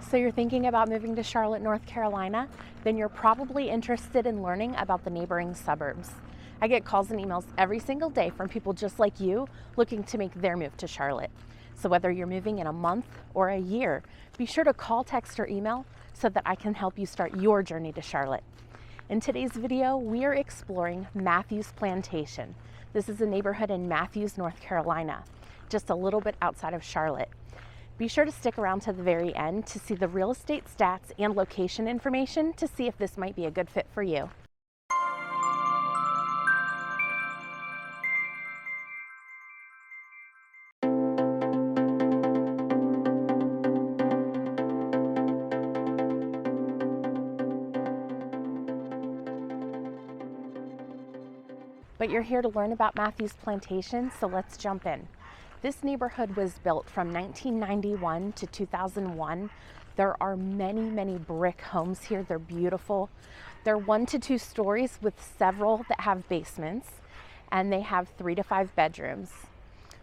So you're thinking about moving to Charlotte, North Carolina? Then you're probably interested in learning about the neighboring suburbs. I get calls and emails every single day from people just like you looking to make their move to Charlotte. So whether you're moving in a month or a year, be sure to call, text, or email so that I can help you start your journey to Charlotte. In today's video, we are exploring Matthews Plantation. This is a neighborhood in Matthews, North Carolina, just a little bit outside of Charlotte. Be sure to stick around to the very end to see the real estate stats and location information to see if this might be a good fit for you. But you're here to learn about Matthews Plantation, so let's jump in. This neighborhood was built from 1991 to 2001. There are many brick homes here. They're beautiful. They're 1 to 2 stories with several that have basements, and they have 3 to 5 bedrooms.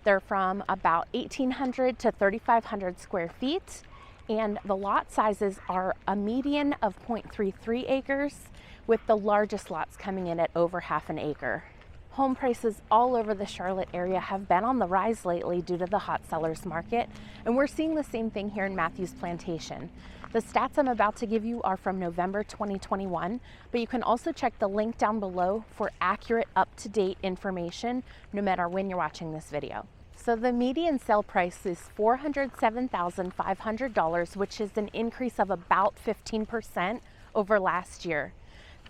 They're from about 1,800 to 3,500 square feet, and the lot sizes are a median of 0.33 acres, with the largest lots coming in at over half an acre. Home prices all over the Charlotte area have been on the rise lately due to the hot sellers market, and we're seeing the same thing here in Matthews Plantation. The stats I'm about to give you are from November 2021, but you can also check the link down below for accurate, up-to-date information no matter when you're watching this video. So the median sale price is $407,500, which is an increase of about 15% over last year.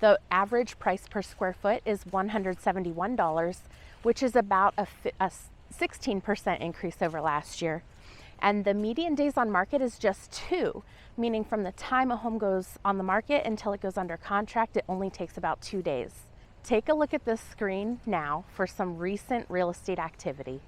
The average price per square foot is $171, which is about a 16% increase over last year. And the median days on market is just 2, meaning from the time a home goes on the market until it goes under contract, it only takes about 2 days. Take a look at this screen now for some recent real estate activity.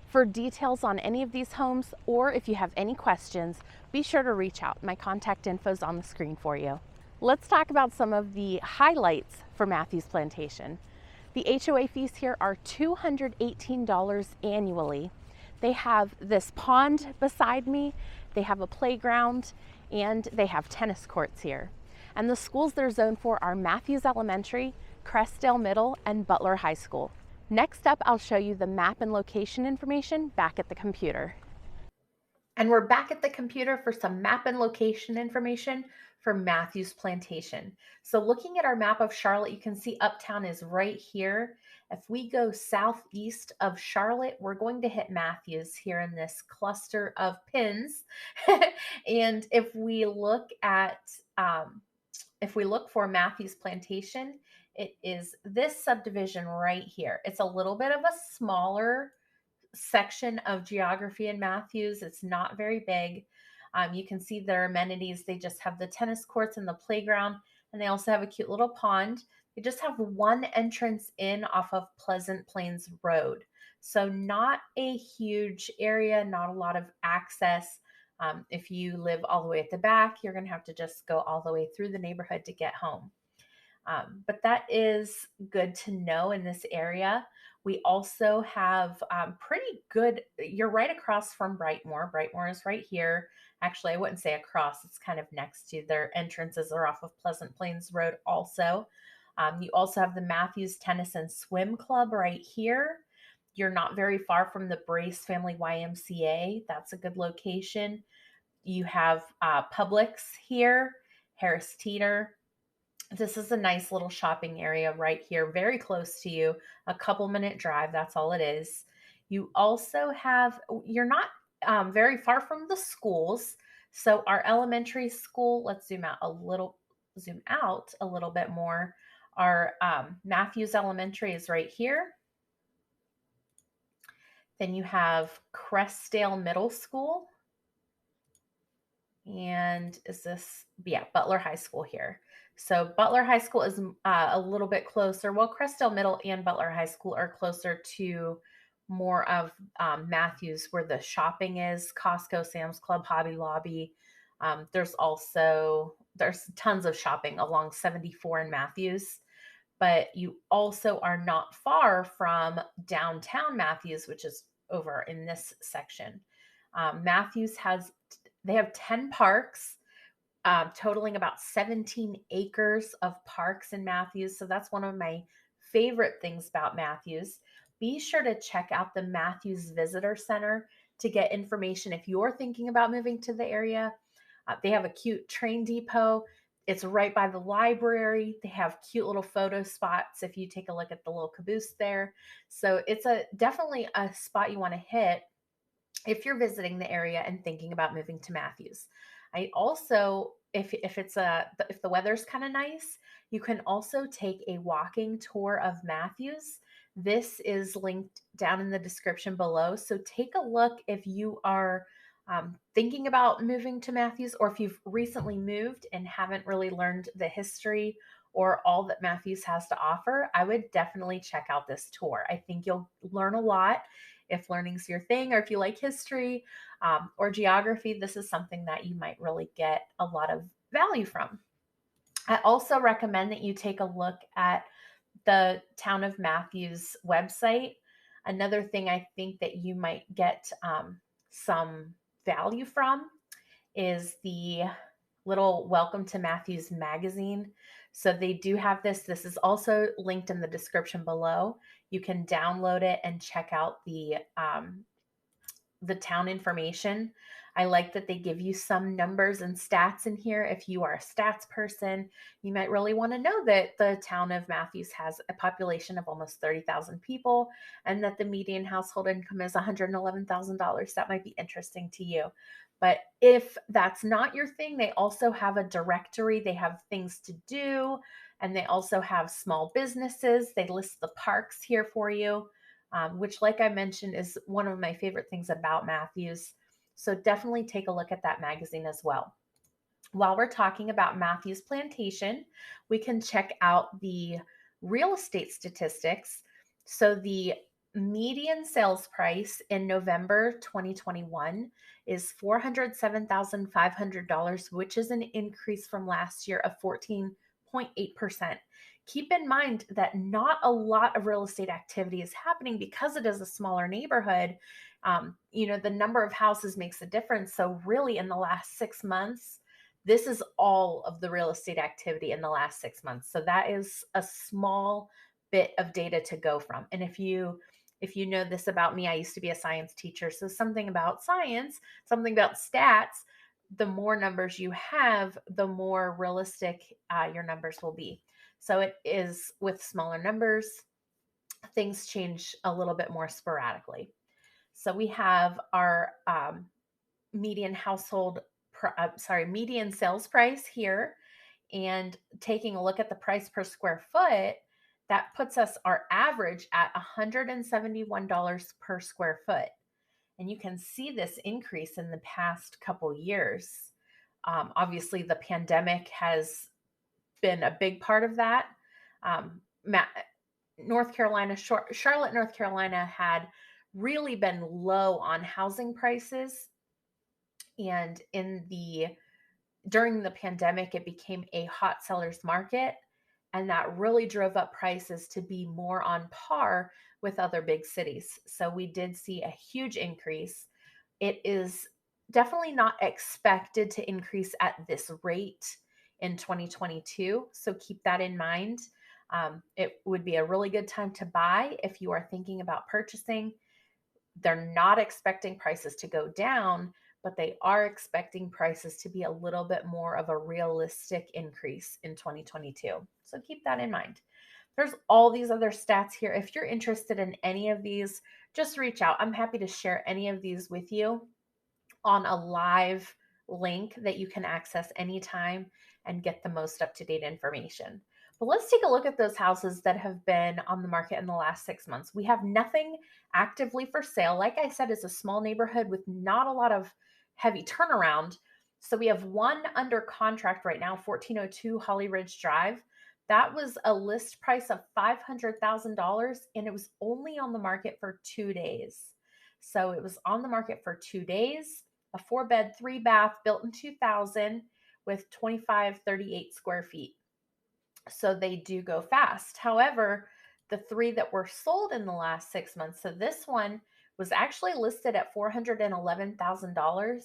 For details on any of these homes, or if you have any questions, be sure to reach out. My contact info is on the screen for you. Let's talk about some of the highlights for Matthews Plantation. The HOA fees here are $218 annually. They have this pond beside me, they have a playground, and they have tennis courts here. And the schools they're zoned for are Matthews Elementary, Crestdale Middle, and Butler High School. Next up, I'll show you the map and location information back at the computer. And we're back at the computer for some map and location information for Matthews Plantation. So looking at our map of Charlotte, you can see Uptown is right here. If we go southeast of Charlotte, we're going to hit Matthews here in this cluster of pins. And if we look for Matthews Plantation, it is this subdivision right here. It's a little bit of a smaller section of geography in Matthews. It's not very big. You can see their amenities. They just have the tennis courts and the playground, and they also have a cute little pond. They just have one entrance in off of Pleasant Plains Road. So not a huge area, not a lot of access. If you live all the way at the back, you're going to have to just go all the way through the neighborhood to get home. But that is good to know in this area. We also have pretty good, you're right across from Brightmoor. Brightmoor is right here. Actually, I wouldn't say across, it's kind of next to. Their entrances are off of Pleasant Plains Road also. You also have the Matthews Tennis and Swim Club right here. You're not very far from the Brace Family YMCA. That's a good location. You have Publix here, Harris Teeter. This is a nice little shopping area right here, very close to you, a couple-minute drive, that's all it is. You also have, you're not very far from the schools. So our elementary school, let's zoom out a little bit more. Our Matthews Elementary is right here. Then you have Crestdale Middle School. And Butler High School here. So Butler High School is a little bit closer. Well, Crestdale Middle and Butler High School are closer to more of Matthews, where the shopping is, Costco, Sam's Club, Hobby Lobby. There's tons of shopping along 74 in Matthews, but you also are not far from downtown Matthews, which is over in this section. Matthews they have 10 parks, totaling about 17 acres of parks in Matthews. So that's one of my favorite things about Matthews. Be sure to check out the Matthews Visitor Center to get information if you're thinking about moving to the area. They have a cute train depot. It's right by the library. They have cute little photo spots if you take a look at the little caboose there. So it's definitely a spot you want to hit if you're visiting the area and thinking about moving to Matthews. I also, if the weather's kind of nice, you can also take a walking tour of Matthews. This is linked down in the description below. So take a look if you are thinking about moving to Matthews, or if you've recently moved and haven't really learned the history or all that Matthews has to offer. I would definitely check out this tour. I think you'll learn a lot. If learning's your thing, or if you like history or geography, this is something that you might really get a lot of value from. I also recommend that you take a look at the Town of Matthews website. Another thing I think that you might get some value from is the little Welcome to Matthews magazine. So they do have this. This is also linked in the description below. You can download it and check out the town information. I like that they give you some numbers and stats in here. If you are a stats person, you might really want to know that the town of Matthews has a population of almost 30,000 people and that the median household income is $111,000. That might be interesting to you. But if that's not your thing, they also have a directory. They have things to do, and they also have small businesses. They list the parks here for you. Which, like I mentioned, is one of my favorite things about Matthews. So definitely take a look at that magazine as well. While we're talking about Matthews Plantation, we can check out the real estate statistics. So the median sales price in November 2021 is $407,500, which is an increase from last year of 14.8%. Keep in mind that not a lot of real estate activity is happening because it is a smaller neighborhood. The number of houses makes a difference. So really in the last 6 months, this is all of the real estate activity in the last 6 months. So that is a small bit of data to go from. And if you know this about me, I used to be a science teacher. So something about science, something about stats, the more numbers you have, the more realistic your numbers will be. So it is with smaller numbers, things change a little bit more sporadically. So we have our median sales price here, and taking a look at the price per square foot, that puts us our average at $171 per square foot. And you can see this increase in the past couple years. Obviously, the pandemic has been a big part of that. Charlotte, North Carolina had really been low on housing prices. And during the pandemic, it became a hot seller's market. And that really drove up prices to be more on par with other big cities. So we did see a huge increase. It is definitely not expected to increase at this rate in 2022. So keep that in mind. It would be a really good time to buy if you are thinking about purchasing. They're not expecting prices to go down, but they are expecting prices to be a little bit more of a realistic increase in 2022. So keep that in mind. There's all these other stats here. If you're interested in any of these, just reach out. I'm happy to share any of these with you on a live link that you can access anytime and get the most up-to-date information. But let's take a look at those houses that have been on the market in the last 6 months. We have nothing actively for sale. Like I said, it's a small neighborhood with not a lot of heavy turnaround. So we have one under contract right now, 1402 Holly Ridge Drive. That was a list price of $500,000, and it was only on the market for 2 days. So it was on the market for 2 days. a 4-bed, 3-bath, built in 2000 with 2538 square feet. So they do go fast. However, the 3 that were sold in the last 6 months, so this one was actually listed at $411,000,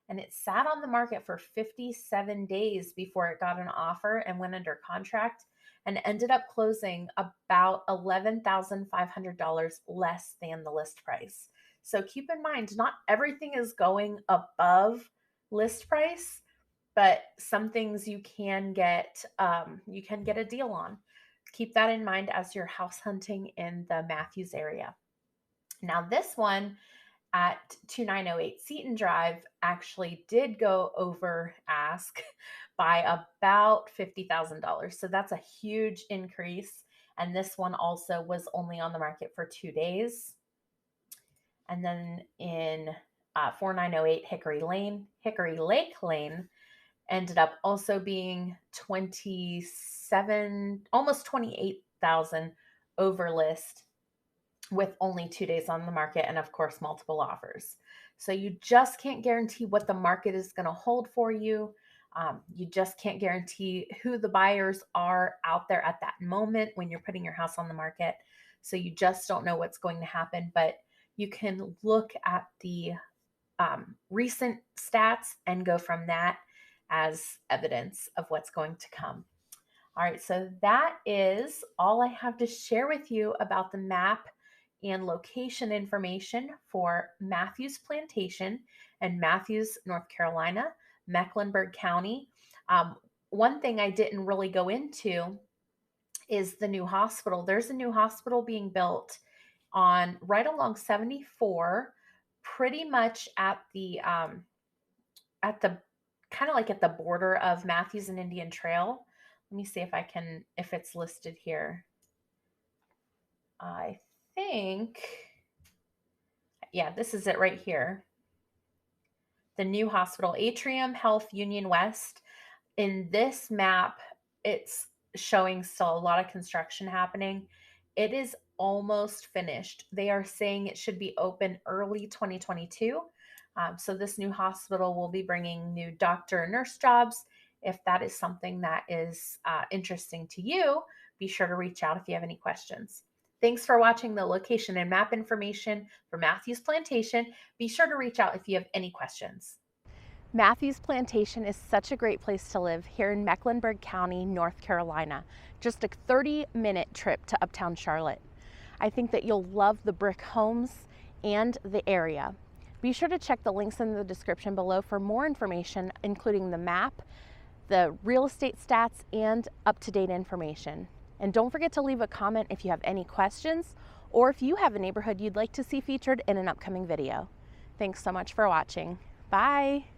and it sat on the market for 57 days before it got an offer and went under contract, and ended up closing about $11,500 less than the list price. So keep in mind, not everything is going above list price, but some things you can get a deal on. Keep that in mind as you're house hunting in the Matthews area. Now, this one at 2908 Seton Drive actually did go over ask by about $50,000. So that's a huge increase. And this one also was only on the market for 2 days. And then in 4908 Hickory Lake Lane, ended up also being 27, almost 28,000 over list with only 2 days on the market, and of course multiple offers. So you just can't guarantee what the market is going to hold for you. You just can't guarantee who the buyers are out there at that moment when you're putting your house on the market. So you just don't know what's going to happen, but you can look at the recent stats and go from that as evidence of what's going to come. All right, so that is all I have to share with you about the map and location information for Matthews Plantation and Matthews, North Carolina, Mecklenburg County. One thing I didn't really go into is the new hospital. There's a new hospital being built on right along 74, pretty much at the kind of like at the border of Matthews and Indian Trail. Let me see if it's listed here. I think, yeah, this is it right here. The new hospital, Atrium Health Union West. In this map, it's showing still a lot of construction happening. It is almost finished. They are saying it should be open early 2022. So this new hospital will be bringing new doctor and nurse jobs. If that is something that is interesting to you, be sure to reach out if you have any questions. Thanks for watching the location and map information for Matthews Plantation. Be sure to reach out if you have any questions. Matthews Plantation is such a great place to live here in Mecklenburg County, North Carolina. Just a 30-minute trip to uptown Charlotte. I think that you'll love the brick homes and the area. Be sure to check the links in the description below for more information, including the map, the real estate stats, and up-to-date information. And don't forget to leave a comment if you have any questions, or if you have a neighborhood you'd like to see featured in an upcoming video. Thanks so much for watching. Bye.